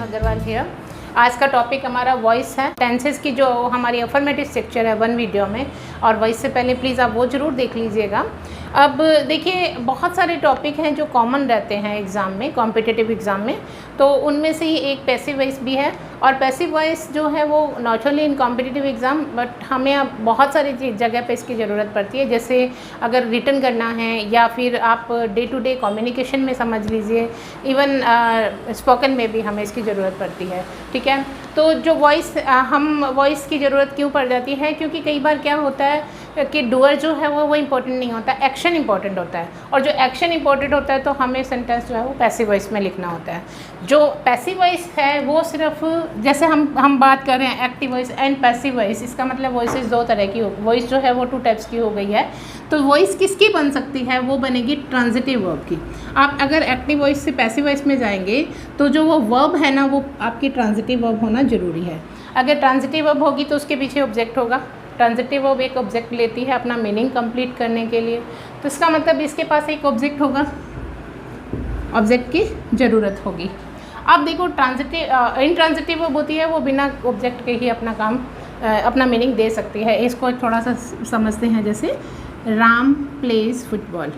Agarwal here. आज का topic हमारा वॉइस है। टेंसेस की जो हमारी अफर्मेटिव स्ट्रक्चर है वन वीडियो में, और वॉइस से पहले प्लीज़ आप वो ज़रूर देख लीजिएगा। अब देखिए, बहुत सारे टॉपिक हैं जो कॉमन रहते हैं एग्ज़ाम में, कॉम्पिटिटिव एग्ज़ाम में। तो उनमें से ही एक पैसिव वॉइस भी है, और पैसिव वॉइस जो है वो not only in competitive exam but हमें अब बहुत सारी जगह पे इसकी ज़रूरत पड़ती है। जैसे अगर रिटन करना है या फिर आप डे टू डे कम्युनिकेशन में समझ लीजिए, इवन स्पोकन में भी हमें इसकी ज़रूरत पड़ती है। ठीक है, तो जो वॉइस हम वॉइस की ज़रूरत क्यों पड़ जाती है, क्योंकि कई बार क्या होता है कि डूअर जो है वो इम्पोर्टेंट नहीं होता, एक्शन इंपॉर्टेंट होता है। और जो एक्शन इंपॉर्टेंट होता है तो हमें सेंटेंस जो है वो पैसिव वॉइस में लिखना होता है। जो पैसिव वॉइस है वो सिर्फ, जैसे हम बात कर रहे हैं active voice and passive voice, इसका मतलब वॉइसेस दो तरह की वॉइस जो है वो टू टाइप्स की हो गई है। तो वॉइस किसकी बन सकती है, वो बनेगी ट्रांजिटिव वर्ब की। आप अगर एक्टिव वॉइस से पैसिव वॉइस में जाएंगे तो जो वो वर्ब है ना, वो आपकी ट्रांजिटिव वर्ब होना ज़रूरी है। अगर ट्रांजिटिव वर्ब होगी तो उसके पीछे ऑब्जेक्ट होगा। ट्रांजिटिव वर्ब एक ऑब्जेक्ट लेती है अपना मीनिंग कंप्लीट करने के लिए, तो इसका मतलब इसके पास एक ऑब्जेक्ट होगा, ऑब्जेक्ट की ज़रूरत होगी। अब देखो, इंट्रांजिटिव वर्ब होती है वो बिना ऑब्जेक्ट के ही अपना काम, अपना मीनिंग दे सकती है। इसको थोड़ा सा समझते हैं। जैसे राम प्लेज फुटबॉल,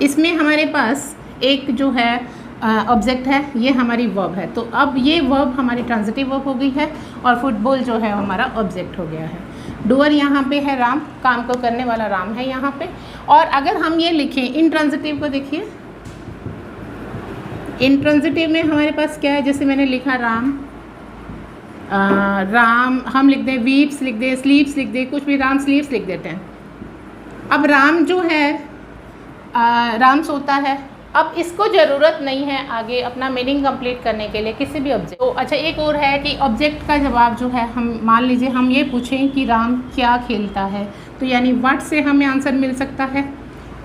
इसमें हमारे पास एक जो है ऑब्जेक्ट है, ये हमारी वर्ब है। तो अब ये वर्ब हमारी ट्रांजिटिव वर्ब हो गई है और फुटबॉल जो है हमारा ऑब्जेक्ट हो गया है। डूअर यहाँ पे है राम, काम को करने वाला राम है यहाँ पे। और अगर हम ये लिखें इंट्रांजिटिव को, देखिए इंट्रांजिटिव में हमारे पास क्या है, जैसे मैंने लिखा राम, राम हम लिख दें, वीप्स लिख दें, स्लीप्स लिख दें, कुछ भी, राम स्लीप्स लिख देते हैं। अब राम जो है, राम सोता है। अब इसको ज़रूरत नहीं है आगे अपना मीनिंग कंप्लीट करने के लिए किसी भी ऑब्जेक्ट। तो अच्छा, एक और है कि ऑब्जेक्ट का जवाब जो है, हम मान लीजिए हम ये पूछें कि राम क्या खेलता है, तो यानी व्हाट से हमें आंसर मिल सकता है,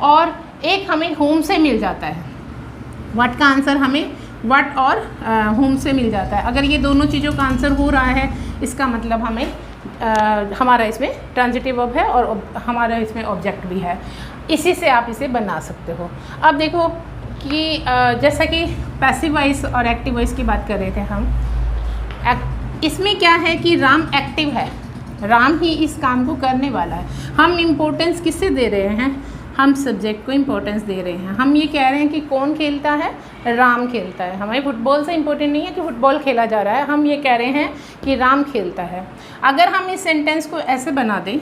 और एक हमें होम से मिल जाता है। व्हाट का आंसर हमें व्हाट और होम से मिल जाता है। अगर ये दोनों चीज़ों का आंसर हो रहा है, इसका मतलब हमें हमारा इसमें ट्रांजिटिव वर्ब है और हमारा इसमें ऑब्जेक्ट भी है। इसी से आप इसे बना सकते हो। अब देखो कि जैसा कि पैसिव वॉइस और एक्टिव वॉइस की बात कर रहे थे हम, इसमें क्या है कि राम एक्टिव है, राम ही इस काम को करने वाला है। हम इम्पोर्टेंस किससे दे रहे हैं, हम सब्जेक्ट को इम्पोर्टेंस दे रहे हैं। हम ये कह रहे हैं कि कौन खेलता है, राम खेलता है। हमारे फुटबॉल से इम्पोर्टेंट नहीं है कि फुटबॉल खेला जा रहा है, हम ये कह रहे हैं कि राम खेलता है। अगर हम इस सेंटेंस को ऐसे बना दें,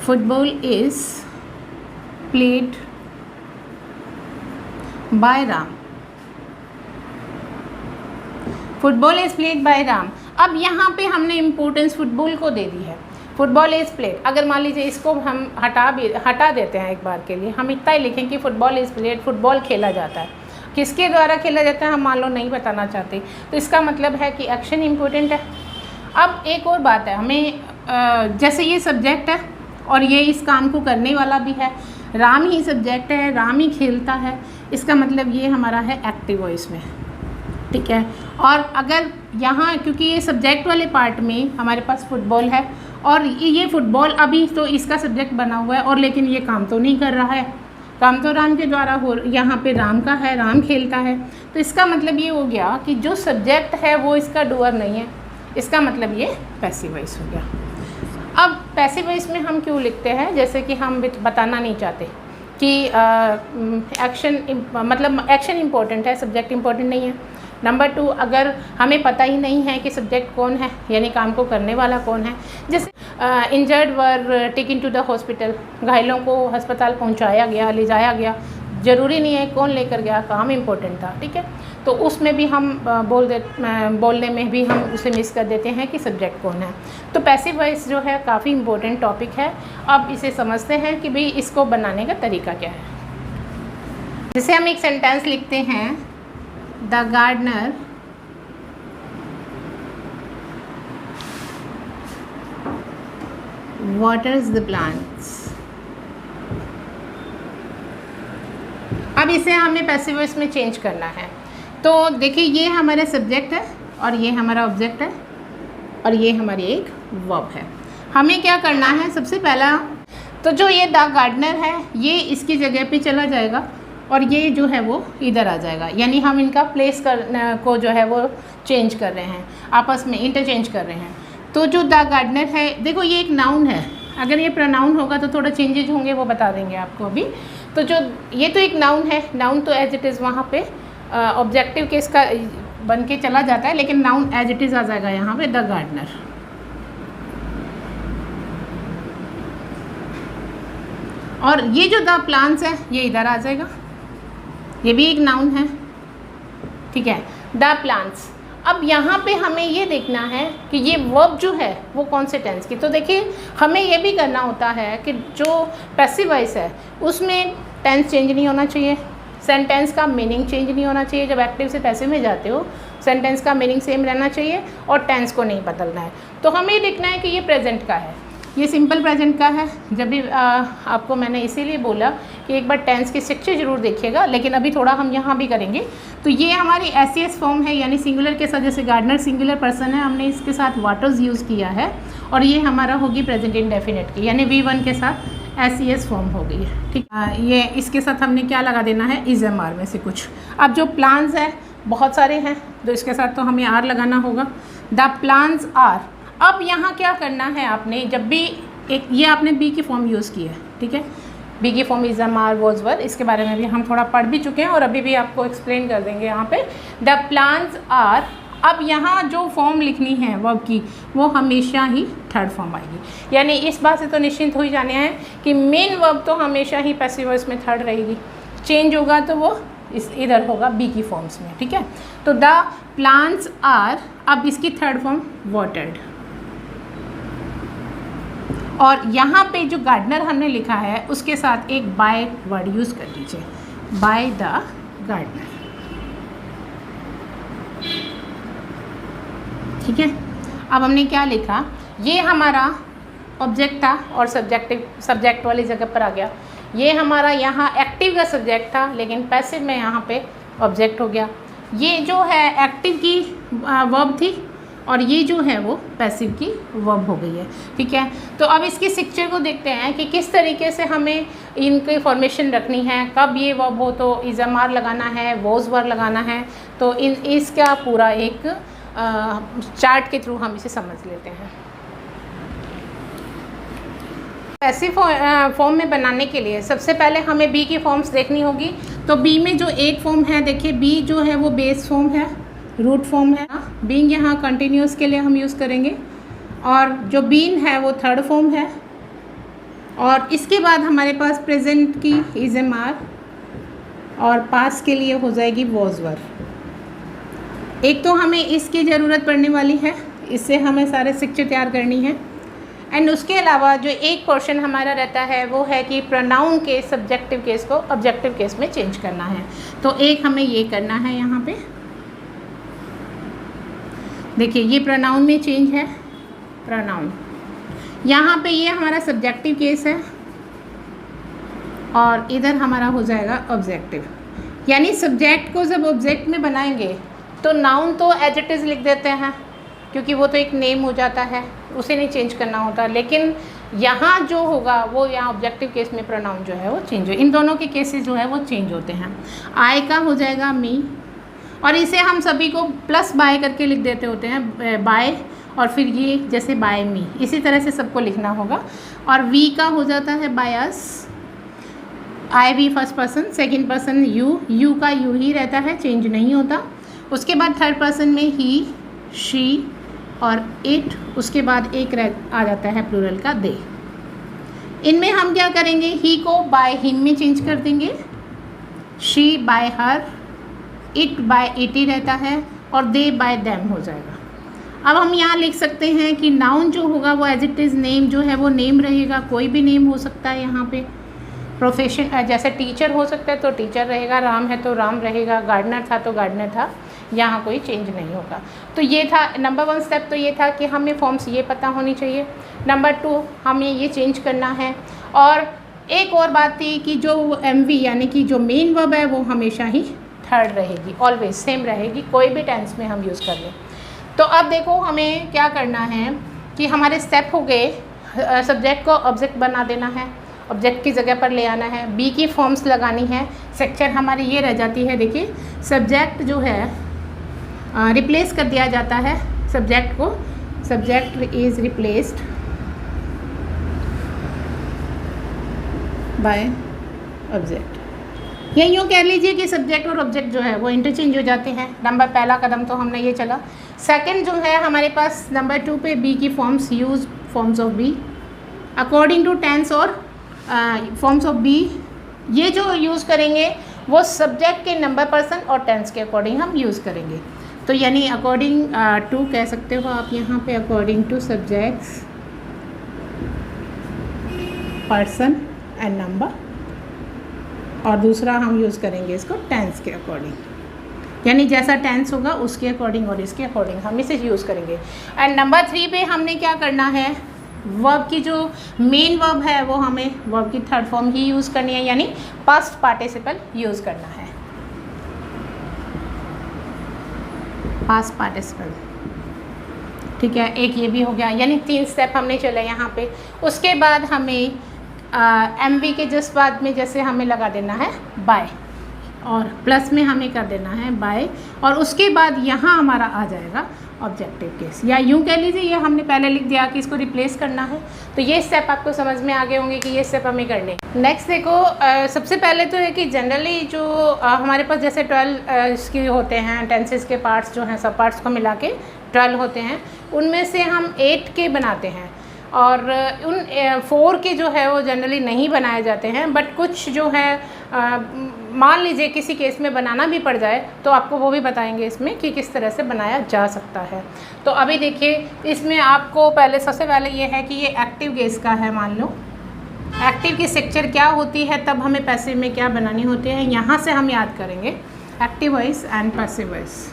football is played by Ram, football is played by Ram. अब यहाँ पे हमने इम्पोर्टेंस फुटबॉल को दे दी है। फुटबॉल इज़ प्लेड, अगर मान लीजिए इसको हम हटा देते हैं एक बार के लिए, हम इतना ही लिखें कि फुटबॉल इज़ प्लेड, फुटबॉल खेला जाता है। किसके द्वारा खेला जाता है हम मान लो नहीं बताना चाहते, तो इसका मतलब है कि एक्शन इम्पोर्टेंट है। अब एक और बात है, हमें जैसे ये सब्जेक्ट है और ये इस काम को करने वाला भी है, राम ही सब्जेक्ट है, राम ही खेलता है, इसका मतलब ये हमारा है एक्टिव वॉइस में। ठीक है, और अगर यहाँ क्योंकि ये सब्जेक्ट वाले पार्ट में हमारे पास फुटबॉल है और ये फुटबॉल अभी तो इसका सब्जेक्ट बना हुआ है, और लेकिन ये काम तो नहीं कर रहा है, काम तो राम के द्वारा हो, यहाँ पे राम का है, राम खेलता है। तो इसका मतलब ये हो गया कि जो सब्जेक्ट है वो इसका डूअर नहीं है, इसका मतलब ये पैसिव वॉइस हो गया। अब पैसिव वॉइस में हम क्यों लिखते हैं, जैसे कि हम बताना नहीं चाहते कि एक्शन इम्पोर्टेंट है, सब्जेक्ट इम्पोर्टेंट नहीं है। नंबर 2, अगर हमें पता ही नहीं है कि सब्जेक्ट कौन है, यानी काम को करने वाला कौन है। जैसे injured were taken to the hospital, घायलों को अस्पताल पहुंचाया गया, ले जाया गया, ज़रूरी नहीं है कौन लेकर गया, काम इम्पोर्टेंट था। ठीक है, तो उसमें भी हम बोलने में भी हम उसे मिस कर देते हैं कि सब्जेक्ट कौन है। तो पैसिव वॉइस जो है काफ़ी इम्पोर्टेंट टॉपिक है। अब इसे समझते हैं कि भाई इसको बनाने का तरीका क्या है। जैसे हम एक सेंटेंस लिखते हैं, the gardener waters the plants। अब इसे हमें पैसिव वॉइस में चेंज करना है। तो देखिए, ये हमारा सब्जेक्ट है और ये हमारा ऑब्जेक्ट है और ये हमारी एक वर्ब है। हमें क्या करना है, सबसे पहला तो जो ये द गार्डनर है ये इसकी जगह पे चला जाएगा और ये जो है वो इधर आ जाएगा, यानी हम इनका प्लेस को जो है वो चेंज कर रहे हैं, आपस में इंटरचेंज कर रहे हैं। तो जो द गार्डनर है, देखो ये एक नाउन है, अगर ये प्रोनाउन होगा तो थोड़ा चेंजेज होंगे, वो बता देंगे आपको अभी। तो जो ये तो एक नाउन है, नाउन तो एज इट इज़ वहाँ पे ऑब्जेक्टिव केस का बन के चला जाता है, लेकिन नाउन एज इट इज़ आ जाएगा यहाँ पे द गार्डनर। और ये जो द प्लांट्स है ये इधर आ जाएगा, ये भी एक नाउन है, ठीक है, द प्लांट्स। अब यहाँ पे हमें ये देखना है कि ये वर्ब जो है वो कौन से टेंस की। तो देखिए हमें ये भी करना होता है कि जो पैसिव वॉइस है उसमें टेंस चेंज नहीं होना चाहिए, सेंटेंस का मीनिंग चेंज नहीं होना चाहिए। जब एक्टिव से पैसिव में जाते हो सेंटेंस का मीनिंग सेम रहना चाहिए और टेंस को नहीं बदलना है। तो हमें ये देखना है कि ये प्रेजेंट का है, ये सिंपल प्रेजेंट का है। जब भी आपको मैंने इसीलिए बोला कि एक बार टेंस की स्ट्रक्चर जरूर देखिएगा, लेकिन अभी थोड़ा हम यहाँ भी करेंगे। तो ये हमारी एस फॉर्म है, यानी सिंगुलर के साथ, जैसे गार्डनर सिंगुलर पर्सन है, हमने इसके साथ वाटर्स यूज़ किया है, और ये हमारा होगी प्रेजेंट इंडेफिनिट की, यानी V1 के साथ एस फॉर्म हो गई है, ठीक। ये इसके साथ हमने क्या लगा देना है, इज एम आर में से कुछ। अब जो प्लान्स है बहुत सारे हैं, तो इसके साथ तो हमें आर लगाना होगा, द प्लान्स आर। अब यहाँ क्या करना है आपने, जब भी ये आपने बी की फॉर्म यूज़ की है, ठीक है, बी की form is am are was were, इसके बारे में भी हम थोड़ा पढ़ भी चुके हैं और अभी भी आपको एक्सप्लेन कर देंगे यहाँ पे। द प्लान्स आर, अब यहाँ जो फॉर्म लिखनी है वर्ब की वो हमेशा ही थर्ड फॉर्म आएगी, यानी इस बात से तो निश्चिंत हो ही जाने हैं कि मेन वर्ब तो हमेशा ही पैसिव वॉइस में थर्ड रहेगी, चेंज होगा तो वो इधर होगा बी की फॉर्म्स में, ठीक है। तो द प्लांट्स आर, अब इसकी थर्ड फॉर्म वाटर्ड, और यहाँ पे जो गार्डनर हमने लिखा है उसके साथ एक बाय वर्ड यूज़ कर लीजिए, बाय द गार्डनर, ठीक है। अब हमने क्या लिखा, ये हमारा ऑब्जेक्ट था और सब्जेक्ट वाली जगह पर आ गया। ये हमारा यहाँ एक्टिव का सब्जेक्ट था, लेकिन पैसिव में यहाँ पे ऑब्जेक्ट हो गया। ये जो है एक्टिव की वर्ब थी और ये जो है वो पैसिव की वर्ब हो गई है, ठीक है। तो अब इसकी स्ट्रक्चर को देखते हैं कि किस तरीके से हमें इनकी फॉर्मेशन रखनी है, कब ये वर्ब हो तो इज एम आर लगाना है, वॉज वर लगाना है। तो इसका पूरा एक चार्ट के थ्रू हम इसे समझ लेते हैं। पैसिव फॉर्म में बनाने के लिए सबसे पहले हमें बी की फॉर्म्स देखनी होगी। तो बी में जो एक फॉर्म है, देखिए बी जो है वो बेस फॉर्म है, रूट फॉर्म है, बीइंग यहाँ कंटिन्यूस के लिए हम यूज़ करेंगे, और जो बीन है वो थर्ड फॉर्म है, और इसके बाद हमारे पास प्रेजेंट की इज एम आर, और पास के लिए हो जाएगी वॉज वर। एक तो हमें इसकी ज़रूरत पड़ने वाली है, इससे हमें सारे स्ट्रक्चर तैयार करनी है। एंड उसके अलावा जो एक पोर्शन हमारा रहता है वो है कि प्रोनाउन के सब्जेक्टिव केस को ऑब्जेक्टिव केस में चेंज करना है। तो एक हमें ये करना है, यहाँ पे देखिए ये प्रोनाउन में चेंज है, प्रोनाउन यहाँ पे ये हमारा सब्जेक्टिव केस है और इधर हमारा हो जाएगा ऑब्जेक्टिव। यानी सब्जेक्ट को जब ऑब्जेक्ट में बनाएंगे तो नाउन तो एज इट इज़ लिख देते हैं क्योंकि वो तो एक नेम हो जाता है, उसे नहीं चेंज करना होता। लेकिन यहाँ जो होगा वो यहाँ ऑब्जेक्टिव केस में प्रोनाउन जो है वो चेंज हो, इन दोनों के केसेस जो है वो चेंज होते हैं। आई का हो जाएगा मी, और इसे हम सभी को प्लस बाय करके लिख देते होते हैं, बाय, और फिर ये जैसे बाय मी, इसी तरह से सबको लिखना होगा। और वी का हो जाता है by us, I we first person, second person you, you का यू ही रहता है, चेंज नहीं होता। उसके बाद थर्ड पर्सन में ही, शी और इट, उसके बाद एक आ जाता है प्लूरल का दे। इनमें हम क्या करेंगे, ही को बाय हिम में चेंज कर देंगे, she bye her, it by it ही रहता है, और दे बाय देम हो जाएगा। अब हम यहाँ लिख सकते हैं कि नाउन जो होगा वो एज इट इज़ नेम जो है वो नेम रहेगा, कोई भी नेम हो सकता है। यहाँ पे प्रोफेशन जैसे टीचर हो सकता है तो टीचर रहेगा, राम है तो राम रहेगा, गार्डनर था तो गार्डनर था, यहाँ कोई चेंज नहीं होगा। तो ये था नंबर 1 स्टेप, तो ये था कि हमें फॉर्म्स ये पता होनी चाहिए। नंबर 2 हमें ये चेंज करना है। और एक और बात थी कि जो MV यानी कि जो मेन वर्ब है वो हमेशा ही थर्ड रहेगी, ऑलवेज सेम रहेगी, कोई भी टेंस में हम यूज़ कर लें। तो अब देखो हमें क्या करना है कि हमारे स्टेप हो गए, सब्जेक्ट को ऑब्जेक्ट बना देना है, ऑब्जेक्ट की जगह पर ले आना है, बी की फॉर्म्स लगानी है। स्ट्रक्चर हमारी ये रह जाती है, देखिए सब्जेक्ट जो है रिप्लेस कर दिया जाता है सब्जेक्ट को, subject is replaced by object. या यूँ कह लीजिए कि सब्जेक्ट और ऑब्जेक्ट जो है वो इंटरचेंज हो जाते हैं। नंबर पहला कदम तो हमने ये चला। सेकंड जो है हमारे पास नंबर 2 पे बी की forms, use forms of be according to tense और फॉर्म्स ऑफ बी। ये जो यूज़ करेंगे वो सब्जेक्ट के नंबर, पर्सन और टेंस के अकॉर्डिंग हम यूज़ करेंगे। तो यानी अकॉर्डिंग टू कह सकते हो आप यहाँ पे, according two subjects, person and number, और दूसरा हम यूज़ करेंगे इसको टेंस के अकॉर्डिंग, यानी जैसा टेंस होगा उसके अकॉर्डिंग और इसके अकॉर्डिंग हम इसे यूज़ करेंगे। एंड नंबर 3 पे हमने क्या करना है, वर्ब की जो मेन वर्ब है वो हमें वर्ब की थर्ड फॉर्म ही यूज़ करनी है, यानी पास्ट पार्टिसिपल यूज़ करना है, पास्ट पार्टिसिपल। ठीक है, एक ये भी हो गया, यानी 3 स्टेप हमने चले यहाँ पे। उसके बाद हमें एमवी के जस्ट बाद में जैसे हमें लगा देना है बाय, और प्लस में हमें कर देना है बाय, और उसके बाद यहाँ हमारा आ जाएगा ऑब्जेक्टिव केस, या यूँ कह लीजिए ये हमने पहले लिख दिया कि इसको रिप्लेस करना है। तो ये स्टेप आपको समझ में आ गए होंगे कि ये स्टेप हमें करने। नेक्स्ट देखो, सबसे पहले तो है कि जनरली जो हमारे पास जैसे 12 इसके होते हैं टेंसेस के पार्ट्स जो हैं, सब पार्ट्स को मिला के 12 होते हैं, उनमें से हम 8 के बनाते हैं, और उन 4 के जो है वो जनरली नहीं बनाए जाते हैं। बट कुछ जो है मान लीजिए किसी केस में बनाना भी पड़ जाए तो आपको वो भी बताएंगे इसमें कि किस तरह से बनाया जा सकता है। तो अभी देखिए इसमें आपको पहले सबसे पहले ये है कि ये एक्टिव केस का है। मान लो एक्टिव की स्ट्रक्चर क्या होती है, तब हमें पैसिव में क्या बनानी होती है, यहाँ से हम याद करेंगे active voice and passive voice.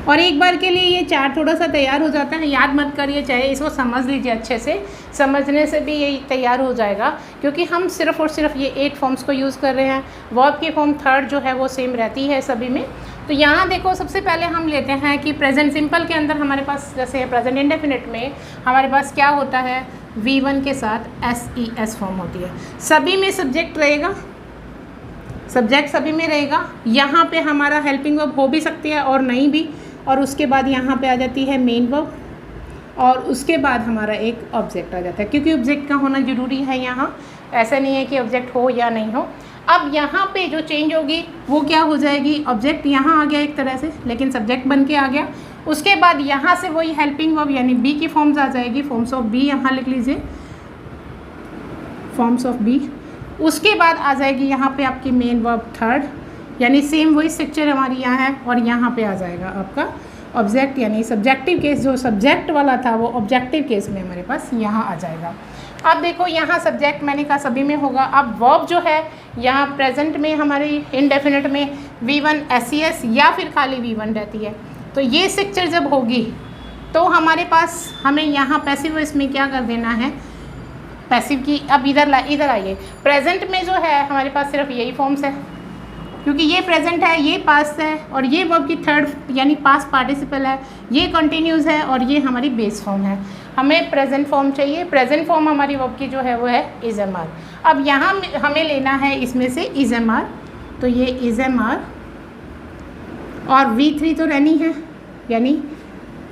और एक बार के लिए ये चार्ट थोड़ा सा तैयार हो जाता है, याद मत करिए, चाहे इसको समझ लीजिए अच्छे से, समझने से भी ये तैयार हो जाएगा, क्योंकि हम सिर्फ और सिर्फ ये 8 फॉर्म्स को यूज़ कर रहे हैं। वर्ब की फॉर्म थर्ड जो है वो सेम रहती है सभी में। तो यहाँ देखो सबसे पहले हम लेते हैं कि प्रेजेंट सिंपल के अंदर हमारे पास जैसे प्रेजेंट इंडेफिनिट में हमारे पास क्या होता है, V1 के साथ SES फॉर्म होती है। सभी में सब्जेक्ट रहेगा, सब्जेक्ट सभी में रहेगा। यहाँ पे हमारा हेल्पिंग वर्ब हो भी सकती है और नहीं भी, और उसके बाद यहाँ पे आ जाती है मेन वर्ब, और उसके बाद हमारा एक ऑब्जेक्ट आ जाता है, क्योंकि ऑब्जेक्ट का होना ज़रूरी है यहाँ, ऐसा नहीं है कि ऑब्जेक्ट हो या नहीं हो। अब यहाँ पे जो चेंज होगी वो क्या हो जाएगी, ऑब्जेक्ट यहाँ आ गया एक तरह से, लेकिन सब्जेक्ट बन के आ गया। उसके बाद यहाँ से वही हेल्पिंग वर्ब यानी बी की फॉर्म्स आ जाएगी, फॉर्म्स ऑफ बी यहाँ लिख लीजिए, फॉर्म्स ऑफ बी। उसके बाद आ जाएगी यहाँ पे आपकी मेन वर्ब थर्ड, यानी सेम वही स्ट्रक्चर हमारी यहाँ है, और यहाँ पे आ जाएगा आपका ऑब्जेक्ट, यानी सब्जेक्टिव केस जो सब्जेक्ट वाला था वो ऑब्जेक्टिव केस में हमारे पास यहाँ आ जाएगा। अब देखो यहाँ सब्जेक्ट मैंने कहा सभी में होगा। अब वर्ब जो है यहाँ प्रेजेंट में हमारी इंडेफिनिट में V1 SES या फिर खाली V1 रहती है। तो ये स्ट्रक्चर जब होगी तो हमारे पास हमें यहाँ पैसिव इसमें क्या कर देना है, पैसिव की। अब इधर आइए, प्रेजेंट में जो है हमारे पास सिर्फ यही फॉर्म्स है, क्योंकि ये प्रेजेंट है, ये पास्ट है, और ये वर्ब की थर्ड यानी पास्ट पार्टिसिपल है, ये कंटिन्यूस है, और ये हमारी बेस फॉर्म है। हमें प्रेजेंट फॉर्म चाहिए। प्रेजेंट फॉर्म हमारी वर्ब की जो है वो है इज एम आर। अब यहाँ हमें लेना है इसमें से इज एम आर, तो ये इज एम आर और V3 तो रहनी है, यानी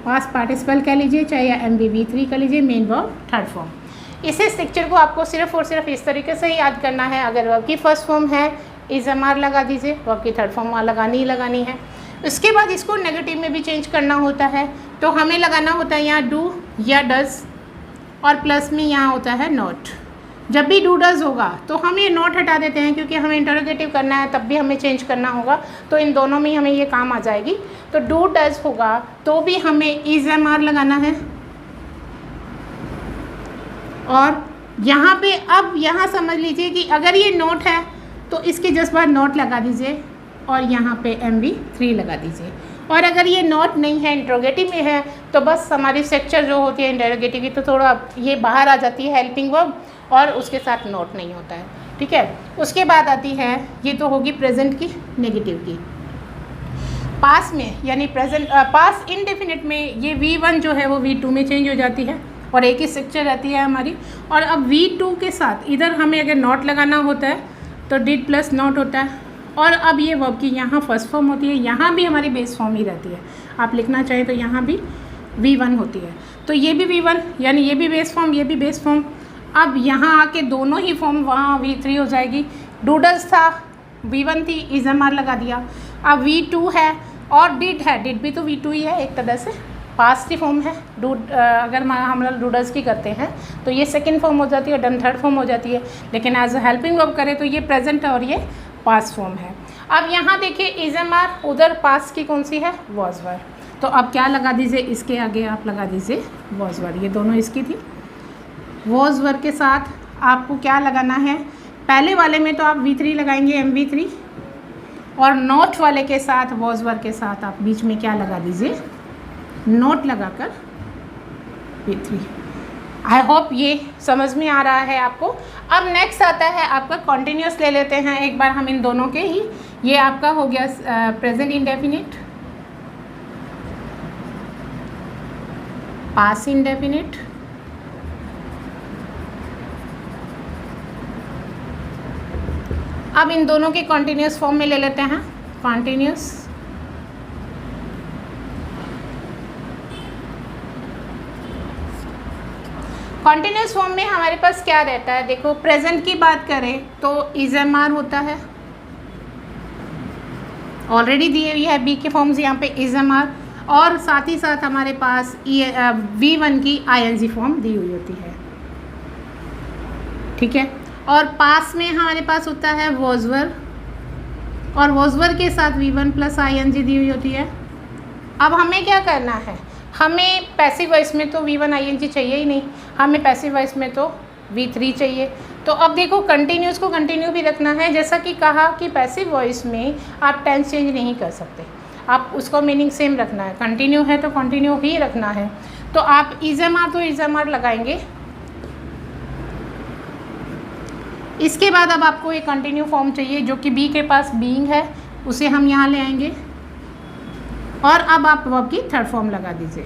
पास्ट पार्टिसिपल कह लीजिए चाहे या MV V3 कह लीजिए, मेन वर्ब थर्ड फॉर्म। इसे स्ट्रक्चर को आपको सिर्फ और सिर्फ इस तरीके से ही याद करना है। अगर वर्ब की फर्स्ट फॉर्म है इज एम आर लगा दीजिए, वर्ब की थर्ड फॉर्म लगानी ही लगानी है। उसके बाद इसको नेगेटिव में भी चेंज करना होता है, तो हमें लगाना होता है यहाँ डू या डज, और प्लस में यहाँ होता है नॉट। जब भी डू डज होगा तो हम ये नॉट हटा देते हैं, क्योंकि हमें इंटरोगेटिव करना है, तब भी हमें चेंज करना होगा, तो इन दोनों में हमें ये काम आ जाएगी। तो डू डज होगा तो भी हमें इज एम आर लगाना है, और यहाँ पे अब यहाँ समझ लीजिए कि अगर ये नोट है तो इसके जस्ट बाद नोट लगा दीजिए, और यहाँ पे MV3 लगा दीजिए। और अगर ये नोट नहीं है, इंटरोगेटिव में है, तो बस हमारी स्ट्रक्चर जो होती है इंटरोगेटिव की, तो थोड़ा ये बाहर आ जाती है हेल्पिंग वर्ब, और उसके साथ नोट नहीं होता है। ठीक है, उसके बाद आती है, ये तो होगी प्रेजेंट की, नेगेटिव की। पास में यानी प्रेजेंट पास इंडेफिनिट में ये V1 जो है वो V2 में चेंज हो जाती है, और एक ही स्ट्रक्चर रहती है हमारी। और अब V2 के साथ इधर हमें अगर नॉट लगाना होता है तो डिड प्लस नॉट होता है। और अब ये वर्ब की यहाँ फर्स्ट फॉर्म होती है, यहाँ भी हमारी बेस फॉर्म ही रहती है। आप लिखना चाहें तो यहाँ भी V1 होती है, तो ये भी V1 यानी ये भी बेस फॉर्म, ये भी बेस फॉर्म। अब यहाँ आके दोनों ही फॉर्म वहाँ V3 हो जाएगी। डूडल्स था, V1 थी, इज़मआर लगा दिया। अब V2 है और डिड है, डिड भी तो V2 ही है एक तरह से, पास्ट की फॉर्म है। अगर हम लोग डूडल्स की करते हैं तो ये सेकंड फॉर्म हो जाती है, डन थर्ड फॉर्म हो जाती है। लेकिन एज अ हेल्पिंग वर्ब करें तो ये प्रेजेंट है और ये पास्ट फॉर्म है। अब यहाँ देखिए इज़मआर, उधर पास्ट की कौन सी है, वॉज वर। तो अब क्या लगा दीजिए, इसके आगे आप लगा दीजिए वॉज वर। ये दोनों इसकी थी। वॉज वर के साथ आपको क्या लगाना है, पहले वाले में तो आप V3 लगाएंगे MV3, और नोट वाले के साथ वॉज वर के साथ आप बीच में क्या लगा दीजिए, नोट लगाकर V3। आई होप ये समझ में आ रहा है आपको। अब नेक्स्ट आता है आपका कॉन्टिन्यूस ले लेते हैं एक बार हम इन दोनों के ही। ये आपका हो गया प्रेजेंट इंडेफिनिट, पास्ट इंडेफिनिट, अब इन दोनों के कॉन्टिन्यूस फॉर्म में ले लेते हैं। कॉन्टिन्यूस कॉन्टिन्यूस फॉर्म में हमारे पास क्या रहता है, देखो प्रेजेंट की बात करें तो इज़मआर होता है, ऑलरेडी दी हुई है बी के फॉर्म्स यहाँ पे इज़मआर, और साथ ही साथ हमारे पास V1 की ING फॉर्म दी हुई होती है, ठीक है। और पास में हमारे पास होता है वॉज वर, और वॉज वर के साथ V1 प्लस ING दी हुई होती है। अब हमें क्या करना है, हमें पैसिव वॉइस में तो V1 ING चाहिए ही नहीं, हमें पैसिव वॉइस में तो V3 चाहिए। तो अब देखो कंटिन्यूस को कंटिन्यू भी रखना है, जैसा कि कहा कि पैसिव वॉइस में आप टेंस चेंज नहीं कर सकते, आप उसको मीनिंग सेम रखना है। कंटिन्यू है तो कंटिन्यू ही रखना है। तो आप इज़मआर तो इज़मआर लगाएंगे। इसके बाद अब आपको एक कंटिन्यू फॉर्म चाहिए जो कि बी के पास बीइंग है, उसे हम यहाँ ले आएंगे। और अब आप वर्ब की थर्ड फॉर्म लगा दीजिए।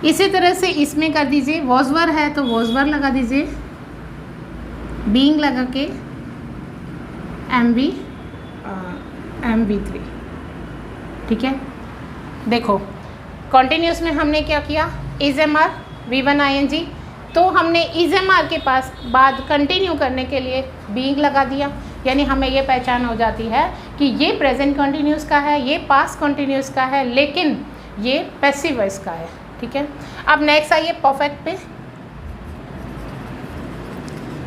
इसी तरह से इसमें कर दीजिए, वॉज वर है तो वॉज वर लगा दीजिए, बीइंग लगा के MV3, ठीक है। देखो कॉन्टिन्यूस में हमने क्या किया, इज़मआर V1 ING, तो हमने इज़मआर के पास बाद कंटिन्यू करने के लिए बीइंग लगा दिया, यानी हमें ये पहचान हो जाती है कि ये प्रेजेंट कंटिन्यूस का है, ये पास्ट कंटिन्यूस का है, लेकिन ये पैसिव वॉइस का है, ठीक है। अब नेक्स्ट आइए परफेक्ट पे।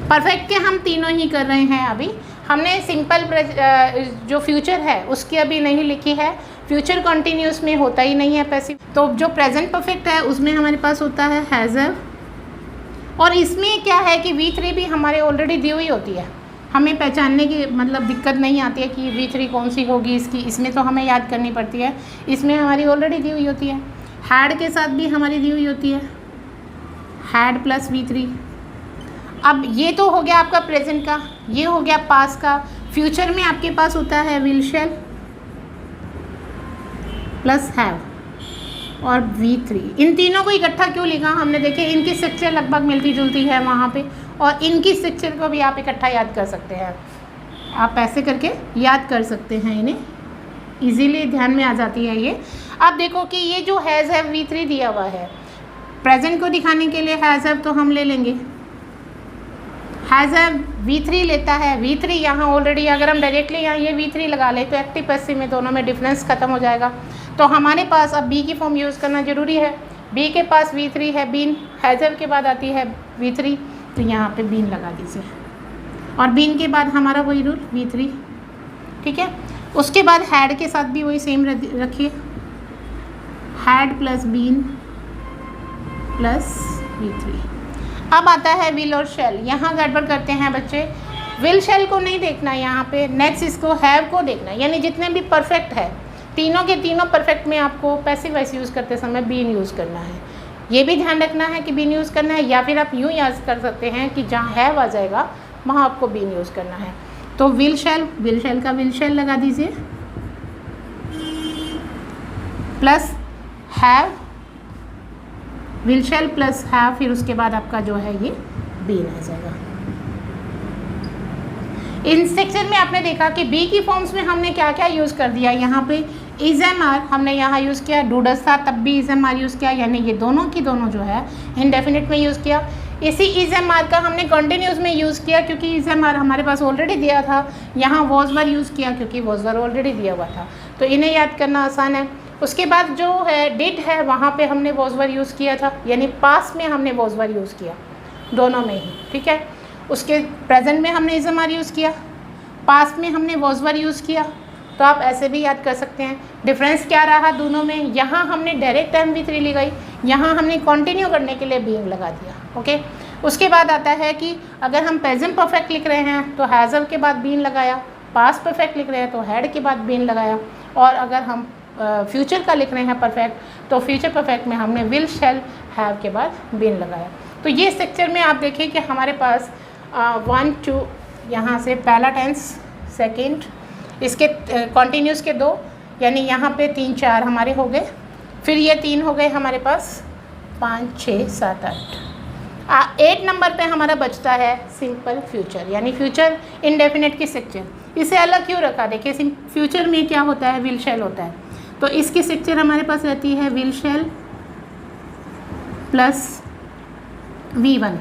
परफेक्ट के हम तीनों ही कर रहे हैं। अभी हमने सिंपल जो फ्यूचर है उसकी अभी नहीं लिखी है, फ्यूचर कंटिन्यूस में होता ही नहीं है पैसिव। तो जो प्रेजेंट परफेक्ट है उसमें हमारे पास होता है हैज़ हैव, और इसमें क्या है कि V3 भी हमारे ऑलरेडी दी हुई होती है, हमें पहचानने की मतलब दिक्कत नहीं आती है कि V3 कौन सी होगी इसकी, इसमें तो हमें याद करनी पड़ती है, इसमें हमारी ऑलरेडी दी हुई होती है। हैड के साथ भी हमारी दी हुई होती है, हैड प्लस V3। अब ये तो हो गया आपका प्रेजेंट का, ये हो गया पास्ट का। फ्यूचर में आपके पास होता है विल शैल प्लस हैव और V3। इन तीनों को इकट्ठा क्यों लिखा हमने, देखे इनकी स्ट्रक्चर लगभग मिलती जुलती है वहाँ पे, और इनकी स्ट्रक्चर को भी आप इकट्ठा याद कर सकते हैं। आप ऐसे करके याद कर सकते हैं, इन्हें इजीली ध्यान में आ जाती है ये। अब देखो कि ये जो हैज़ हैव V3 दिया हुआ है, प्रेजेंट को दिखाने के लिए हैज़ हैव तो हम ले लेंगे, हैज़ हैव V3 लेता है। V3 यहाँ ऑलरेडी, अगर हम डायरेक्टली यहाँ ये V3 लगा ले तो एक्टिव पैसिव में दोनों में डिफरेंस खत्म हो जाएगा। तो हमारे पास अब बी की फॉर्म यूज़ करना ज़रूरी है। बी के पास V3 है, बीन, हैज़ हैव के बाद आती है V3, तो यहाँ पे बीन लगा दीजिए, और बीन के बाद हमारा वही रूल V3, ठीक है। उसके बाद हैड के साथ भी वही सेम रखिए, had plus been plus V3। अब आता है विल और शैल। यहाँ गड़बड़ करते हैं बच्चे, विल शैल को नहीं देखना यहाँ पे, नेक्स्ट इसको हैव को देखना, यानी जितने भी परफेक्ट है तीनों के तीनों परफेक्ट में आपको पैसिव वॉइस यूज़ करते समय बीन यूज़ करना है। ये भी ध्यान रखना है कि बीन यूज़ करना है, या फिर आप यूँ याद कर सकते हैं कि जहाँ हैव आ जाएगा वहाँ आपको बीन यूज़ करना है। तो विल शैल का विल शैल लगा दीजिए, plus have will shell plus have, फिर उसके बाद आपका जो है ये बीन आ जाएगा। इन सेक्शन में आपने देखा कि बी की फॉर्म्स में हमने क्या क्या यूज़ कर दिया। यहाँ पे इज एम आर हमने यहाँ यूज़ किया, डू डज था तब भी इज एम आर यूज़ किया, यानी ये दोनों की दोनों जो है इंडेफिनिट में यूज़ किया। इसी इज एम आर का हमने कंटिन्यूस में यूज़ किया क्योंकि इज एम आर हमारे पास ऑलरेडी दिया था। यहाँ वॉज वर यूज़ किया क्योंकि वॉज वर ऑलरेडी दिया हुआ था, तो इन्हें याद करना आसान है। उसके बाद जो है डिड है, वहाँ पे हमने वॉज वर यूज़ किया था, यानी पास्ट में हमने वॉज वर यूज़ किया दोनों में ही, ठीक है। उसके प्रेजेंट में हमने इज एम आर यूज़ किया, पास्ट में हमने वॉज वर यूज़ किया, तो आप ऐसे भी याद कर सकते हैं। डिफरेंस क्या रहा दोनों में, यहाँ हमने डायरेक्ट MV3 लगाई, यहाँ हमने कंटिन्यू करने के लिए बीइंग लगा दिया, ओके। उसके बाद आता है कि अगर हम प्रेजेंट परफेक्ट लिख रहे हैं तो हैज़र के बाद बीन लगाया, पास्ट परफेक्ट लिख रहे हैं तो हैड के बाद बीन लगाया, और अगर हम फ्यूचर का लिख रहे हैं परफेक्ट तो फ्यूचर परफेक्ट में हमने विल शैल हैव के बाद बीन लगाया। तो ये स्ट्रक्चर में आप देखिए कि हमारे पास 1 2 यहाँ से पहला टेंस, सेकेंड, इसके कॉन्टीन्यूस के 2, यानी यहाँ पे 3 4 हमारे हो गए, फिर ये 3 हो गए हमारे पास, 5 6 7 8 8 नंबर पे हमारा बचता है सिंपल फ्यूचर, यानी फ्यूचर इंडेफिनिट की स्ट्रक्चर। इसे अलग क्यों रखा, देखिए फ्यूचर में क्या होता है, विल शैल होता है, तो इसकी स्ट्रक्चर हमारे पास रहती है विल शैल प्लस V1।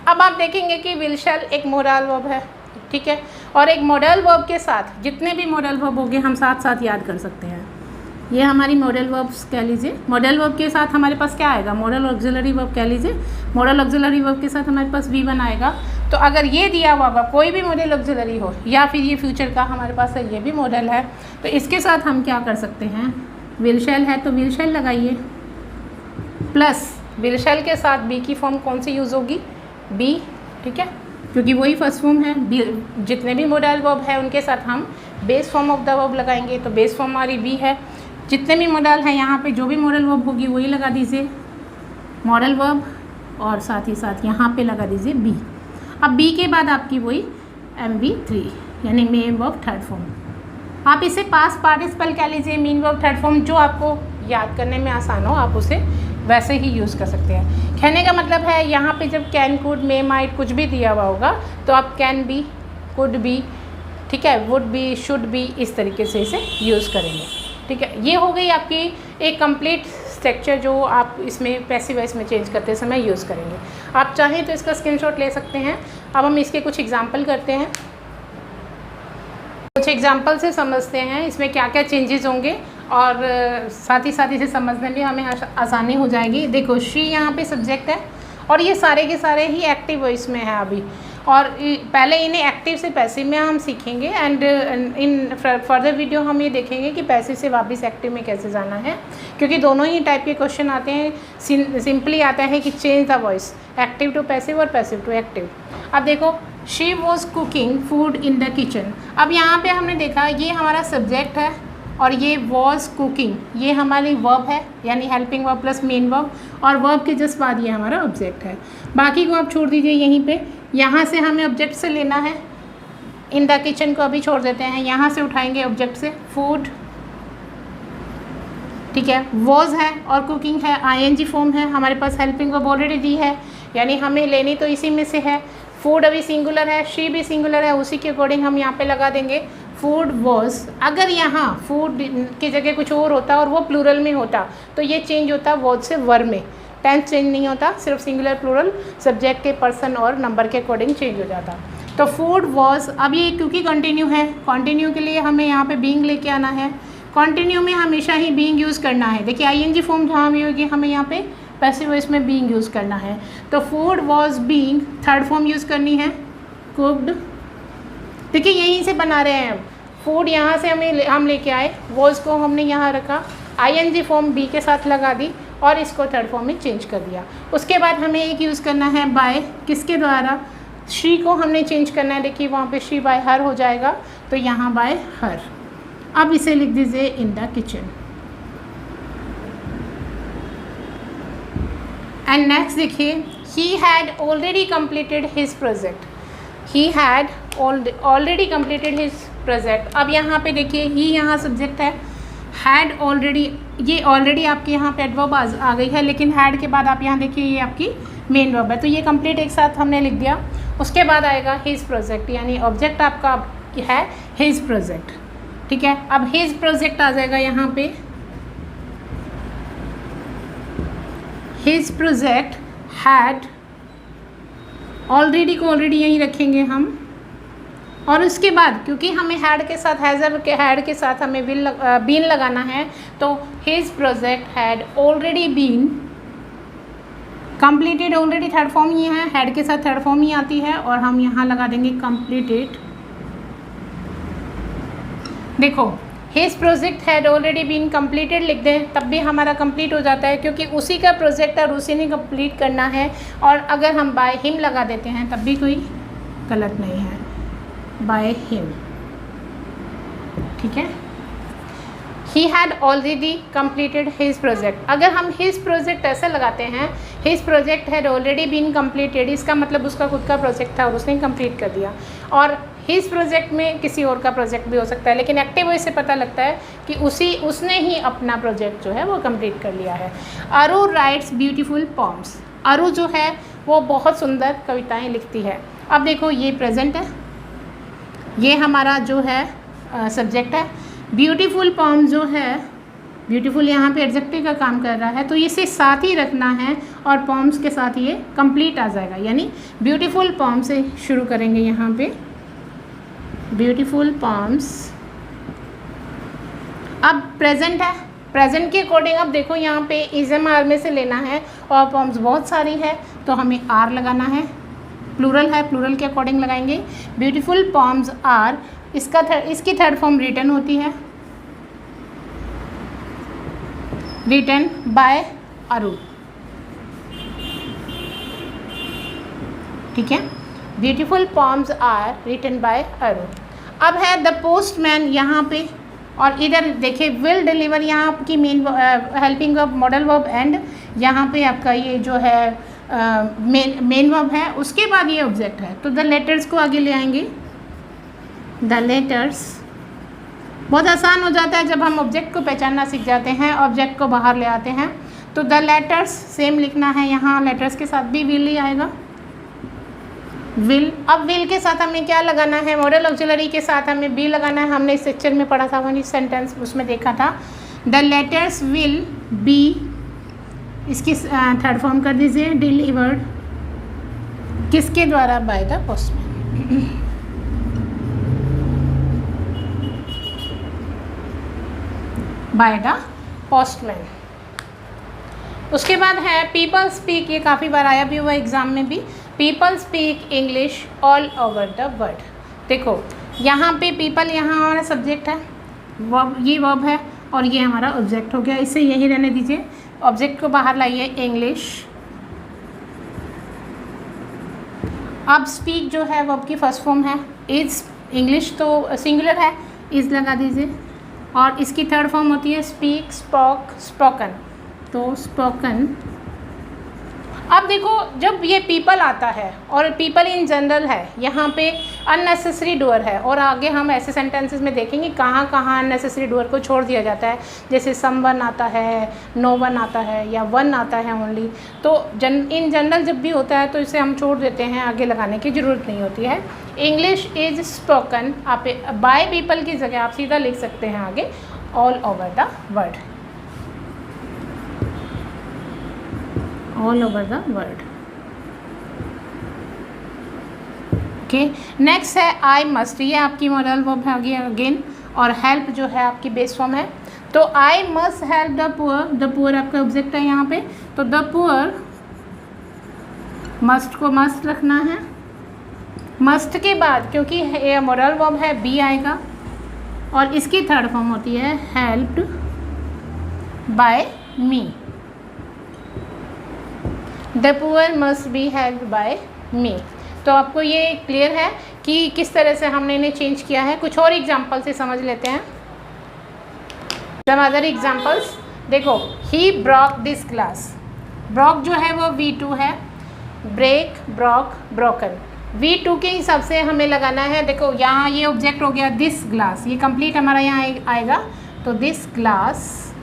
अब आप देखेंगे कि विल शैल एक मोडल वर्ब है, ठीक है, और एक मॉडल वर्ब के साथ जितने भी मॉडल वर्ब होंगे हम साथ साथ याद कर सकते हैं। ये हमारी मॉडल वर्ब्स कह लीजिए, मॉडल वर्ब के साथ हमारे पास क्या आएगा, मॉडल ऑक्सिलरी वर्ब कह लीजिए, मॉडल ऑक्सिलरी वर्ब के साथ हमारे पास V1 आएगा। तो अगर ये दिया हुआ कोई भी मॉडल ऑक्सिलरी हो या फिर ये फ्यूचर का हमारे पास है, ये भी मॉडल है, तो इसके साथ हम क्या कर सकते हैं, विल शैल है तो विल शैल लगाइए, प्लस विल शैल के साथ बी की फॉर्म कौन सी यूज़ होगी, बी, ठीक है, क्योंकि वही फर्स्ट फॉर्म है। जितने भी मॉडल वर्ब है उनके साथ हम base form of the verb लगाएंगे, तो बेस फॉर्म हमारी बी है। जितने भी मॉडल हैं यहाँ पे जो भी मॉडल वर्ब होगी वही लगा दीजिए मॉडल वर्ब, और साथ ही साथ यहाँ पे लगा दीजिए बी। अब बी के बाद आपकी वही MV3 यानी मेन वर्ब थर्ड फॉर्म। आप इसे पास्ट पार्टिसिपल कह लीजिए, मेन वर्ब थर्ड फॉर्म, जो आपको याद करने में आसान हो आप उसे वैसे ही यूज़ कर सकते हैं। कहने का मतलब है यहाँ पे जब कैन, कुड, मे, माइट कुछ भी दिया हुआ होगा तो आप कैन बी, कुड बी, ठीक है, वुड बी, शुड बी, इस तरीके से इसे यूज़ करेंगे, ठीक है। ये हो गई आपकी एक कंप्लीट स्ट्रक्चर जो आप इसमें पैसिव वॉइस में चेंज करते समय यूज़ करेंगे। आप चाहें तो इसका स्क्रीनशॉट ले सकते हैं। अब हम इसके कुछ एग्जाम्पल करते हैं, कुछ एग्जाम्पल से समझते हैं इसमें क्या क्या चेंजेस होंगे, और साथ ही इसे समझने में हमें आसानी हो जाएगी। देखो शी यहाँ पे सब्जेक्ट है और ये सारे के सारे ही एक्टिव वॉइस में है अभी, और पहले इन्हें एक्टिव से पैसिव में हम सीखेंगे, एंड इन फर्दर वीडियो हम ये देखेंगे कि पैसिव से वापस एक्टिव में कैसे जाना है, क्योंकि दोनों ही टाइप के क्वेश्चन आते हैं। सिंपली आता है कि change the voice, active to passive और पैसिव टू एक्टिव। अब देखो she was cooking food in the kitchen. अब यहाँ पे हमने देखा ये हमारा सब्जेक्ट है और ये वॉज कुकिंग, ये हमारी वर्ब है, यानी helping verb plus main verb, और वर्ब के जस्ट बाद ये हमारा ऑब्जेक्ट है। बाकी को आप छोड़ दीजिए यहीं पे। यहाँ से हमें ऑब्जेक्ट से लेना है, इन द किचन को अभी छोड़ देते हैं, यहाँ से उठाएंगे ऑब्जेक्ट से फूड, ठीक है, वॉज है और कुकिंग है, ING फॉर्म है, हमारे पास हेल्पिंग वर्ब ऑलरेडी दी है, यानी हमें लेनी तो इसी में से है। फूड अभी सिंगुलर है, शी भी सिंगुलर है, उसी के अकॉर्डिंग हम यहाँ पे लगा देंगे फूड वॉज। अगर यहाँ फूड की जगह कुछ और होता और वो प्लूरल में होता तो ये चेंज होता वॉज से वर में, टेंस चेंज नहीं होता, सिर्फ सिंगुलर प्लूरल सब्जेक्ट के पर्सन और नंबर के अकॉर्डिंग चेंज हो जाता। तो फूड वॉज, अब ये क्योंकि कंटिन्यू है, कंटिन्यू के लिए हमें यहाँ पे बीइंग लेके आना है। कंटिन्यू में हमेशा ही बीइंग यूज़ करना है। देखिए ING फॉर्म जहाँ भी होगी हमें यहाँ पे पैसिव वॉइस में बीइंग यूज़ करना है। तो food was being, third form use करनी है कुक्ड। देखिए यहीं से बना रहे हैं, फूड यहाँ से हम लेके आए, वॉज को हमने यहाँ रखा, ING फॉर्म बी के साथ लगा दी और इसको थर्ड फॉर्म में चेंज कर दिया। उसके बाद हमें एक यूज़ करना है बाय, किसके द्वारा, शी को हमने चेंज करना है। देखिए वहाँ पे शी बाय हर हो जाएगा, तो यहाँ बाय हर। अब इसे लिख दीजिए in the kitchen. And next देखिए, he had already completed his project, he had already completed his project. अब यहाँ पे देखिए ही यहाँ सब्जेक्ट है, हैड ऑलरेडी ये ऑलरेडी आपके यहाँ पे एडवर्ब आ गई है, लेकिन हैड के बाद आप यहाँ देखिए ये आपकी मेन वर्ब है, तो ये कंप्लीट एक साथ हमने लिख दिया। उसके बाद आएगा हिज प्रोजेक्ट, यानी ऑब्जेक्ट आपका है हिज प्रोजेक्ट, ठीक है। अब हिज प्रोजेक्ट आ जाएगा यहाँ पे, हिज प्रोजेक्ट हैड, ऑलरेडी को ऑलरेडी यहीं रखेंगे हम, और उसके बाद क्योंकि हमें हैड के साथ हैड के साथ हमें बीन लगाना है, तो his project had already been completed. Already third form ही है, हैड के साथ थर्ड फॉर्म ही आती है, और हम यहाँ लगा देंगे कंप्लीटेड। देखो his project had already been completed लिख दें, तब भी हमारा कंप्लीट हो जाता है, क्योंकि उसी का प्रोजेक्ट और उसी ने कंप्लीट करना है। और अगर हम बाय हिम लगा देते हैं तब भी कोई गलत नहीं है, बाय हिम, ठीक है। He had already completed his project. अगर हम हिज प्रोजेक्ट ऐसे लगाते हैं, his project had already been completed, इसका मतलब उसका खुद का प्रोजेक्ट था और उसने कंप्लीट कर दिया। और हिज प्रोजेक्ट में किसी और का प्रोजेक्ट भी हो सकता है, लेकिन एक्टिव वॉइस से पता लगता है कि उसने ही अपना प्रोजेक्ट जो है वो कंप्लीट कर लिया है। अरु राइट्स ब्यूटीफुल पॉम्स। अरु जो है वो बहुत सुंदर कविताएं लिखती है। अब देखो ये प्रेजेंट है, ये हमारा जो है सब्जेक्ट है। ब्यूटीफुल पॉम जो है, ब्यूटीफुल यहाँ पे एडजेक्टिव का काम कर रहा है, तो इसे साथ ही रखना है और पॉम्स के साथ ये कंप्लीट आ जाएगा, यानी ब्यूटीफुल पॉम से शुरू करेंगे यहाँ पे, ब्यूटीफुल पॉम्स। अब प्रेजेंट है, प्रेजेंट के अकॉर्डिंग अब देखो यहाँ पे इज़म आर में से लेना है और पॉम्स बहुत सारी है, तो हमें आर लगाना है। प्लूरल है, प्लूरल के अकॉर्डिंग लगाएंगे। ब्यूटीफुल पॉम्स आर, इसकी थर्ड फॉर्म रिटन होती है, रिटन बाय अरु, ठीक है। ब्यूटीफुल पॉम्स आर रिटन बाय अरु। अब है द पोस्टमैन यहाँ पे, और इधर देखिए विल डिलीवर, यहाँ आपकी main helping verb, modal verb and यहाँ पे आपका ये जो है मेन वर्ब है, उसके बाद ये ऑब्जेक्ट है, तो द लेटर्स को आगे ले आएंगे। द लेटर्स बहुत आसान हो जाता है जब हम ऑब्जेक्ट को पहचानना सीख जाते हैं, ऑब्जेक्ट को बाहर ले आते हैं। तो द लेटर्स सेम लिखना है, यहाँ लेटर्स के साथ भी विल ही आएगा, विल। अब विल के साथ हमें क्या लगाना है, मॉडल ऑक्सिलरी के साथ हमें बी लगाना है। हमने इस सेक्शन में पढ़ा था, वही सेंटेंस उसमें देखा था। द लेटर्स विल बी, इसकी थर्ड फॉर्म कर दीजिए, डिलीवर्ड किसके द्वारा, by the postman, by the postman. उसके बाद है पीपल स्पीक, ये काफ़ी बार आया भी हुआ एग्ज़ाम में भी। People speak English all over the world. देखो यहाँ पे पीपल, यहाँ हमारा सब्जेक्ट है, वर्ब, ये वर्ब है और ये हमारा ऑब्जेक्ट हो गया, इसे यही रहने दीजिए। ऑब्जेक्ट को बाहर लाइए, इंग्लिश। अब स्पीक जो है वर्ब की फर्स्ट फॉर्म है, इज, इंग्लिश तो सिंगुलर है, इज लगा दीजिए, और इसकी थर्ड फॉर्म होती है स्पीक, स्पोक, स्पोकन, तो स्पोकन। अब देखो जब ये पीपल आता है और पीपल इन जनरल है, यहाँ पे अननेसेसरी डूअर है, और आगे हम ऐसे सेंटेंसेस में देखेंगे कहाँ कहाँ अननेसेसरी डूअर को छोड़ दिया जाता है, जैसे समवन आता है, नो वन आता है, या वन आता है ओनली। तो इन जनरल जब भी होता है तो इसे हम छोड़ देते हैं, आगे लगाने की ज़रूरत नहीं होती है। इंग्लिश इज स्पोकन, आप बाय पीपल की जगह आप सीधा लिख सकते हैं आगे all over the world, all over the world. Okay, next है आई मस्ट, ये आपकी मॉडल वर्ब है अगेन, और हेल्प जो है आपकी बेस फॉर्म है। तो I must help the poor आपका ऑब्जेक्ट है यहाँ पे, तो द पुअर, मस्ट को मस्ट रखना है। मस्ट के बाद क्योंकि ये मॉडल वर्ब है, बी आएगा, और इसकी थर्ड फॉर्म होती है helped by me. The poor must be helped by me. तो आपको ये क्लियर है कि किस तरह से हमने इन्हें चेंज किया है। कुछ और एग्जाम्पल से समझ लेते हैं। सम अदर एग्जाम्पल्स, देखो ही ब्रॉक दिस ग्लास, ब्रॉक जो है वो V2 है, ब्रेक, ब्रॉक, ब्रोकन। V2 के हिसाब से हमें लगाना है। देखो यहाँ ये ऑब्जेक्ट हो गया दिस ग्लास, ये कंप्लीट हमारा यहाँ आएगा, तो दिस ग्लास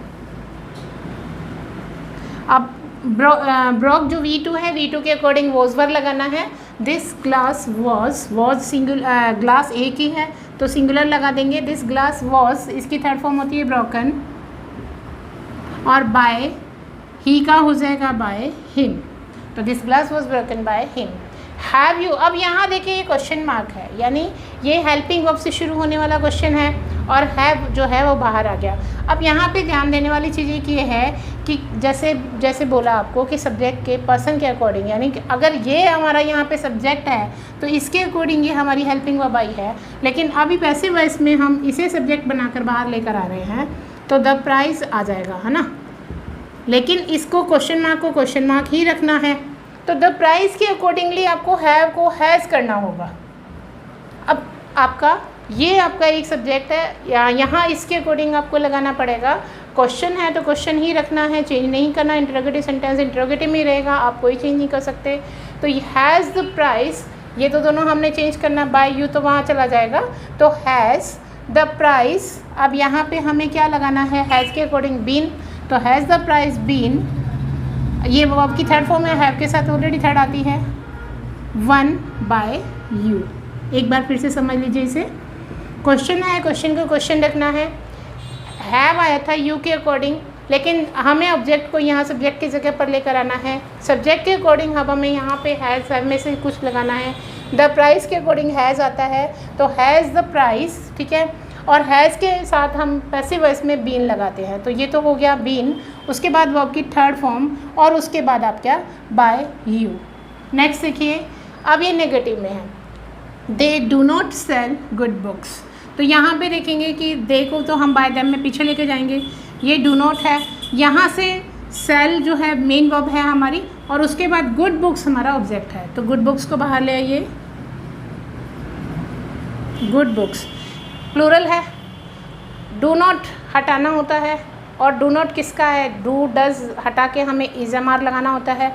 अब ब्रॉक जो V2 है, V2 के अकॉर्डिंग वॉज वर्ब लगाना है। This glass was singular, glass एक ही है तो सिंगुलर लगा देंगे। दिस ग्लास वॉज, इसकी थर्ड फॉर्म होती है ब्रोकन, और बाय ही का हो जाएगा बाय हिम। तो this glass was broken by him. Have you, अब यहाँ देखिए ये क्वेश्चन मार्क है, यानी ये हेल्पिंग वर्ब से शुरू होने वाला क्वेश्चन है और हैव जो है वो बाहर आ गया। अब यहाँ पे ध्यान देने वाली चीज़ ये है कि जैसे बोला आपको कि सब्जेक्ट के पर्सन के अकॉर्डिंग, यानी कि अगर ये हमारा यहाँ पे सब्जेक्ट है तो इसके अकॉर्डिंग ये हमारी हेल्पिंग वर्ब आई है। लेकिन अभी पैसिव वॉइस में हम इसे सब्जेक्ट बनाकर बाहर लेकर आ रहे हैं तो द प्राइस आ जाएगा, है ना। लेकिन इसको क्वेश्चन मार्क को क्वेश्चन मार्क ही रखना है, तो द प्राइस के अकॉर्डिंगली आपको हैव को हैज़ करना होगा। अब आपका ये आपका एक सब्जेक्ट है, या यहाँ इसके अकॉर्डिंग आपको लगाना पड़ेगा। क्वेश्चन है तो क्वेश्चन ही रखना है, चेंज नहीं करना। इंटरोगेटिव सेंटेंस इंटरोगेटिव में रहेगा, आप कोई चेंज नहीं कर सकते। तो हैज़ द प्राइस, ये तो दोनों हमने चेंज करना, बाय यू तो वहाँ चला जाएगा, तो हैज़ द प्राइस। अब यहाँ पे हमें क्या लगाना है, हैज़ के अकॉर्डिंग बीन, तो हैज़ द प्राइस बीन, ये वर्ब की थर्ड फॉर्म है, हैव के साथ ऑलरेडी थर्ड आती है, वन बाय यू। एक बार फिर से समझ लीजिए इसे। क्वेश्चन है, क्वेश्चन को क्वेश्चन रखना है। हैव आया था यू के अकॉर्डिंग, लेकिन हमें ऑब्जेक्ट को यहाँ सब्जेक्ट की जगह पर लेकर आना है। सब्जेक्ट के अकॉर्डिंग अब हमें यहाँ पे हैज़ में से कुछ लगाना है। द प्राइस के अकॉर्डिंग हैज़ आता है तो हैज़ द प्राइस, ठीक है। और हैज़ के साथ हम पैसिव वॉइस में बीन लगाते हैं, तो ये तो हो गया बीन। उसके बाद वर्ब की थर्ड फॉर्म और उसके बाद आप क्या, बाय यू। नेक्स्ट देखिए, अब ये नेगेटिव में है, they do not sell good books. तो यहाँ पे देखेंगे कि दे को तो हम बाय देम में पीछे लेके जाएंगे, ये डू नॉट है, यहाँ से सेल जो है मेन वर्ब है हमारी, और उसके बाद गुड बुक्स हमारा ऑब्जेक्ट है। तो गुड बुक्स को बाहर ले आइए, गुड बुक्स प्लूरल है। डू नॉट हटाना होता है, और डू नॉट किसका है, डू डज हटा के हमें इज़-एम-आर लगाना होता है।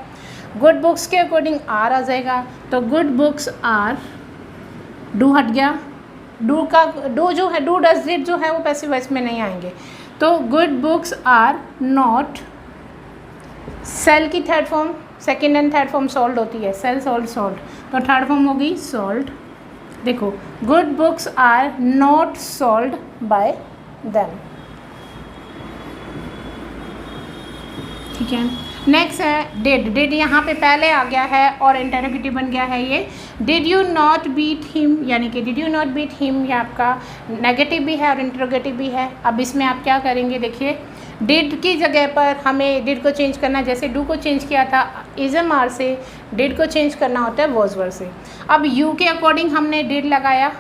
गुड बुक्स के अकॉर्डिंग आर आ जाएगा, तो गुड बुक्स आर, डू हट गया, डू जो है, डू डज डिड जो है वो पैसिव वॉइस में नहीं आएंगे। तो good books are not, sell की third form, second and third form sold होती है, सेल सोल्ड सोल्ड, तो थर्ड फॉर्म होगी सोल्ड। देखो, good books are not sold by them, ठीक है। नेक्स्ट है डिड। डिड यहाँ पे पहले आ गया है और इंटरोगेटिव बन गया है ये। Did you not beat him, यानी कि did you not beat him, ये आपका नेगेटिव भी है और इंटरोगेटिव भी है। अब इसमें आप क्या करेंगे, देखिए डिड की जगह पर हमें डिड को चेंज करना, जैसे डू को चेंज किया था इज़-एम-आर से, डिड को चेंज करना होता है वॉज वर्ब से। अब यू के अकॉर्डिंग हमने डिड लगाया,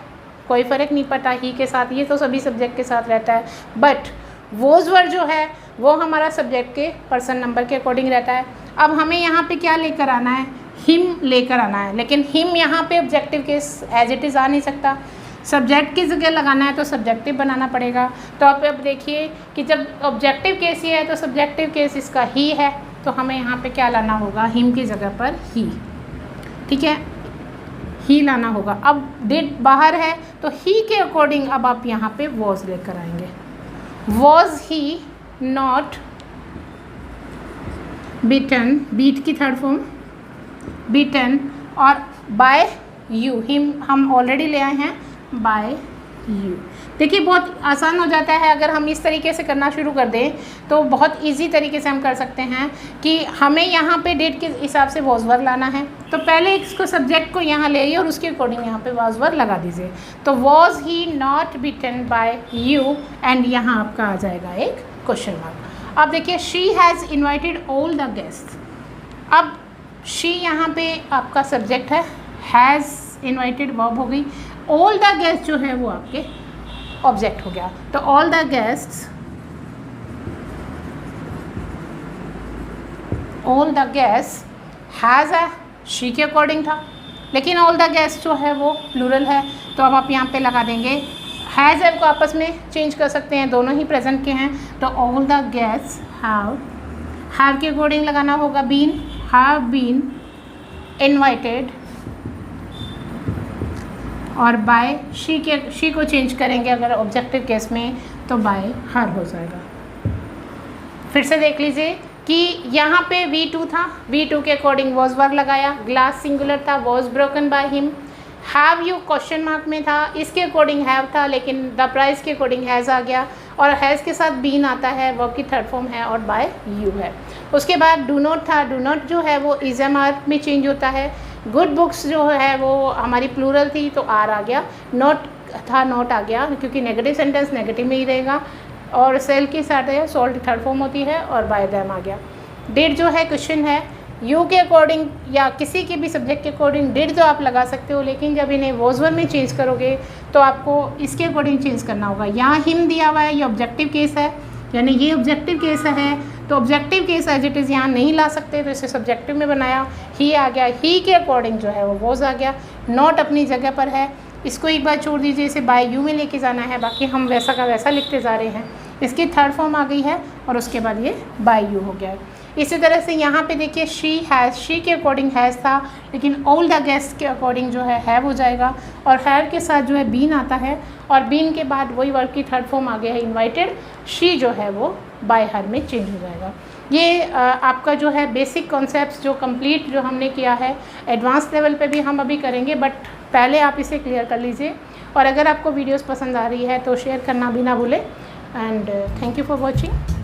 कोई फ़र्क नहीं पड़ता ही के साथ, ये तो सभी सब्जेक्ट के साथ रहता है। बट वॉज वर्ब जो है वो हमारा सब्जेक्ट के पर्सन नंबर के अकॉर्डिंग रहता है। अब हमें यहाँ पे क्या लेकर आना है, हिम लेकर आना है, लेकिन हिम यहाँ पे objective case as it is आ नहीं सकता, सब्जेक्ट की जगह लगाना है तो सब्जेक्टिव बनाना पड़ेगा। तो आप अब देखिए कि जब ऑब्जेक्टिव केस ही है तो सब्जेक्टिव केस इसका ही है, तो हमें यहाँ पे क्या लाना होगा, हिम की जगह पर ही, ठीक है, ही लाना होगा। अब डिड बाहर है तो ही के अकॉर्डिंग अब आप यहाँ पे वॉज लेकर आएंगे। Was he not beaten, beat की थर्ड फॉर्म बीटन, और बाय यू, हिम हम ऑलरेडी ले आए हैं बाय यू। देखिए बहुत आसान हो जाता है अगर हम इस तरीके से करना शुरू कर दें, तो बहुत इजी तरीके से हम कर सकते हैं कि हमें यहाँ पे डेट के हिसाब से वॉज वर्ब लाना है, तो पहले इसको सब्जेक्ट को यहाँ ले आइए और उसके अकॉर्डिंग यहाँ पे वॉज वर्ब लगा दीजिए। तो was he not beaten by you, and यहाँ आपका आ जाएगा एक क्वेश्चन मार्क। अब देखिए she has invited all the guest. अब शी यहाँ पे आपका सब्जेक्ट है, हैज़ इन्वाइटेड वर्ब हो गई, ऑल द गेस्ट जो है वो आपके ऑब्जेक्ट हो गया। तो all the guests, all the guest has है शी के अकॉर्डिंग था, लेकिन ऑल द गेस्ट जो है वो प्लूरल है, तो अब आप यहाँ पे लगा देंगे। हैज़ है को आपस में चेंज कर सकते हैं, दोनों ही प्रेजेंट के हैं, तो ऑल द गेस्ट हैव के अकॉर्डिंग लगाना होगा बीन, हैव बीन इन्वाइटेड, और बाय शी को चेंज करेंगे अगर ऑब्जेक्टिव केस में, तो बाय हर हो जाएगा। फिर से देख लीजिए, कि यहाँ पे V2 था, V2 के अकॉर्डिंग वॉज वर्ब लगाया, ग्लास सिंगुलर था, was broken by him. Have you question mark में था, इसके अकॉर्डिंग हैव था लेकिन द प्राइस के अकॉर्डिंग हैज़ आ गया, और हैज़ के साथ बीन आता है, वर्ब की थर्ड फॉर्म है, और बाय यू है। उसके बाद डू नॉट था, डू नॉट जो है वो इज एम आर में चेंज होता है। गुड बुक्स जो है वो हमारी प्लूरल थी तो आर आ गया, नॉट था नॉट आ गया क्योंकि नेगेटिव सेंटेंस नेगेटिव में ही रहेगा, और सेल के साथ है सॉल्ट थर्ड फॉर्म होती है, और बाय दैम आ गया। डिड जो है क्वेश्चन है, यू के अकॉर्डिंग या किसी के भी सब्जेक्ट के अकॉर्डिंग डिड तो आप लगा सकते हो, लेकिन जब इन्हें वॉज वर्ब में चेंज करोगे तो आपको इसके अकॉर्डिंग चेंज करना होगा। यहाँ हिम दिया हुआ है, ये ऑब्जेक्टिव केस है, यानी ये ऑब्जेक्टिव केस है, तो objective case as it is यहाँ नहीं ला सकते, तो इसे सब्जेक्टिव में बनाया। ही आ गया, ही के अकॉर्डिंग जो है वो वॉज आ गया। नॉट अपनी जगह पर है, इसको एक बार छोड़ दीजिए, इसे बाय यू में लेके जाना है, बाकी हम वैसा का वैसा लिखते जा रहे हैं। इसकी थर्ड फॉर्म आ गई है और उसके बाद ये बाय यू हो गया है। इसी तरह से यहाँ पे देखिए शी हैज़, शी के अकॉर्डिंग हैज़ था, लेकिन ऑल द गेस्ट के अकॉर्डिंग जो है हैव हो जाएगा, और हैव के साथ जो है बीन आता है, और बीन के बाद वही वर्ब की थर्ड फॉर्म आ गया है इन्वाइटेड। शी जो है वो बाय हर में चेंज हो जाएगा। ये आपका जो है बेसिक कॉन्सेप्ट्स जो कंप्लीट जो हमने किया है, एडवांस लेवल पे भी हम अभी करेंगे, बट पहले आप इसे क्लियर कर लीजिए। और अगर आपको वीडियोस पसंद आ रही है तो शेयर करना भी ना भूलें। And thank you for watching.